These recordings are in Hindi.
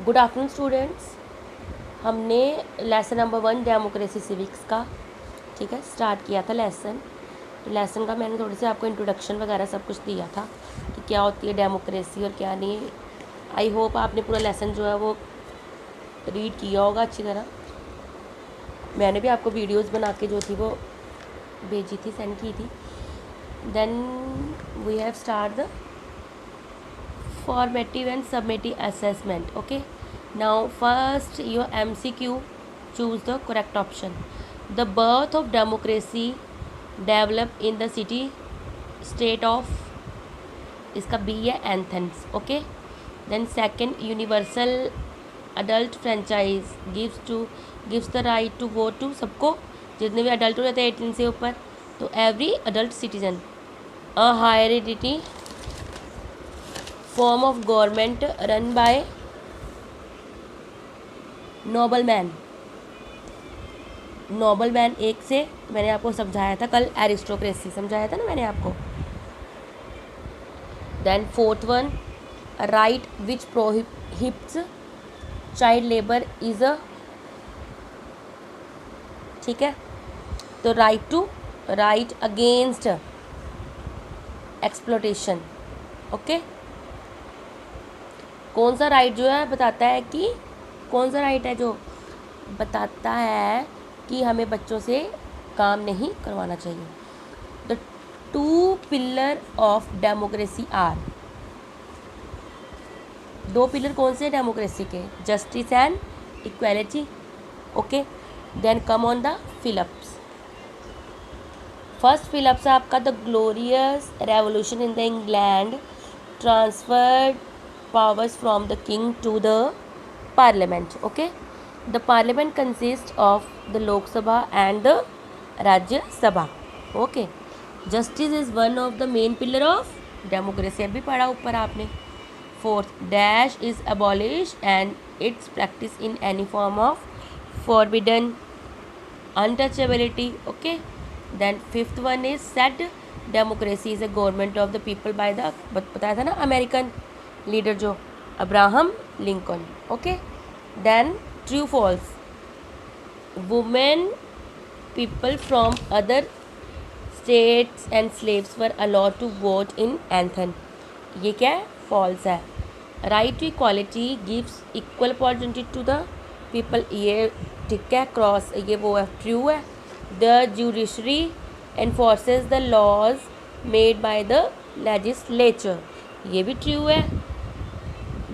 Good afternoon students. हमने लेसन नंबर 1 डेमोक्रेसी सिविक्स का ठीक है स्टार्ट किया था लेसन। तो लेसन का मैंने थोड़ी सी आपको इंट्रोडक्शन वगैरह सब कुछ दिया था कि क्या होती है डेमोक्रेसी और क्या नहीं। आई होप आपने पूरा लेसन जो है वो रीड किया होगा अच्छी तरह। मैंने भी आपको वीडियोस बना के जो थी वो भेजी थी, सेंड की थी। Then we have start the formative and summative assessment. Okay, now first your MCQ, choose the correct option. The birth of democracy developed in the city state of, इसका B है Athens. Okay, then second, universal adult franchise gives the right to vote to सबको, जितने भी अडल्ट हो जाते हैं 18 से ऊपर, तो every adult citizen. A hereditary form of government run by noble man एक से मैंने आपको समझाया था कल, एरिस्टोक्रेसी समझाया था ना मैंने आपको। Then fourth one, right which prohibits child labour is a, ठीक है, तो राइट अगेंस्ट एक्सप्लोटेशन। ओके, कौन सा राइट जो है बताता है कि कौन सा राइट है जो बताता है कि हमें बच्चों से काम नहीं करवाना चाहिए। The two pillar of democracy are, दो पिलर कौन से डेमोक्रेसी के? Justice and equality. Okay, then come on the fill ups. First fill ups है आपका the glorious revolution in the England transferred powers from the king to the parliament. Okay, the parliament consists of the Lok Sabha and the Rajya Sabha. Okay, justice is one of the main pillar of democracy, अभी पढ़ा ऊपर आपने। fourth, dash is abolished and its practice in any form of forbidden untouchability. Okay, then fifth one is said democracy is a government of the people by the, बताया था ना, अमेरिकन लीडर जो Abraham Lincoln. Okay, then true false, women people from other states and slaves were allowed to vote in एंथन, ये क्या है? फॉल्स है। Right to equality gives equal opportunity to the people, ये ठीक है, क्रॉस ये वो है, ट्रू है। The judiciary enforces the laws made by the legislature, ये भी ट्रू है।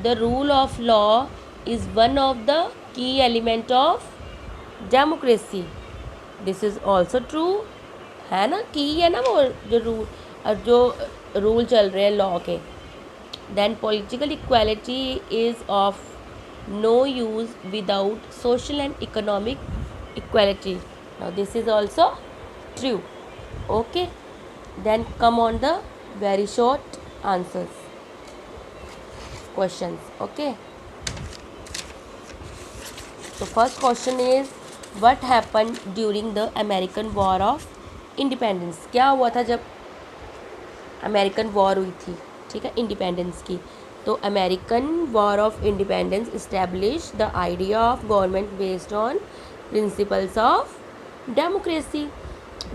The rule of law is one of the key element of democracy. This is also true, है ना, की है ना वो जो रूल चल रहे हैं लॉ के। Then political equality is of no use without social and economic equality. Now this is also true. Okay, then come on the very short answers questions. Okay, so first question is what happened during the American War of Independence? क्या हुआ था जब अमेरिकन वॉर हुई थी, ठीक है, इंडिपेंडेंस की। तो American war of independence establish the idea of government based on principles of democracy.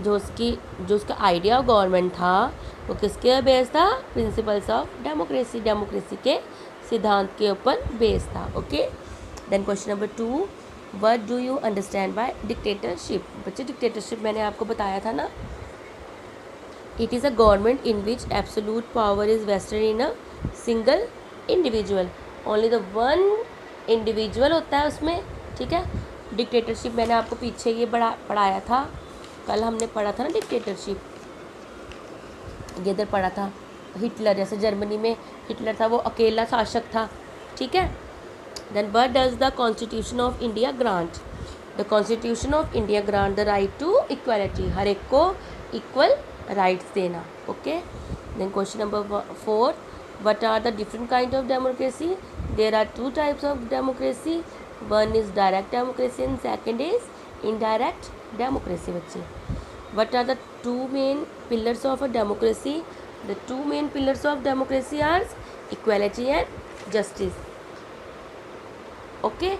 जो उसका आइडिया ऑफ गवर्नमेंट था वो किसके बेस था? प्रिंसिपल्स ऑफ डेमोक्रेसी, डेमोक्रेसी के सिद्धांत के ऊपर बेस था। Okay, then question number 2, what do you understand by dictatorship? बच्चे डिक्टेटरशिप मैंने आपको बताया था ना, it is a government in which absolute power is vested in a single individual, only the one individual होता है उसमें, ठीक है। डिक्टेटरशिप मैंने आपको पीछे ये पढ़ाया था, कल हमने पढ़ा था ना डिक्टेटरशिप, ये इधर पढ़ा था। हिटलर, जैसे जर्मनी में हिटलर था, वो अकेला शासक था, ठीक है। Then what does the constitution of India grant? The constitution of India grant the right to equality, हर एक को इक्वल राइट्स देना। Okay, then question number 4, what are the different kind of democracy? There are 2 types of democracy, one is direct democracy and second is indirect democracy. बच्चे, what are the 2 main pillars of a democracy? The 2 main pillars of democracy are equality and justice. Okay.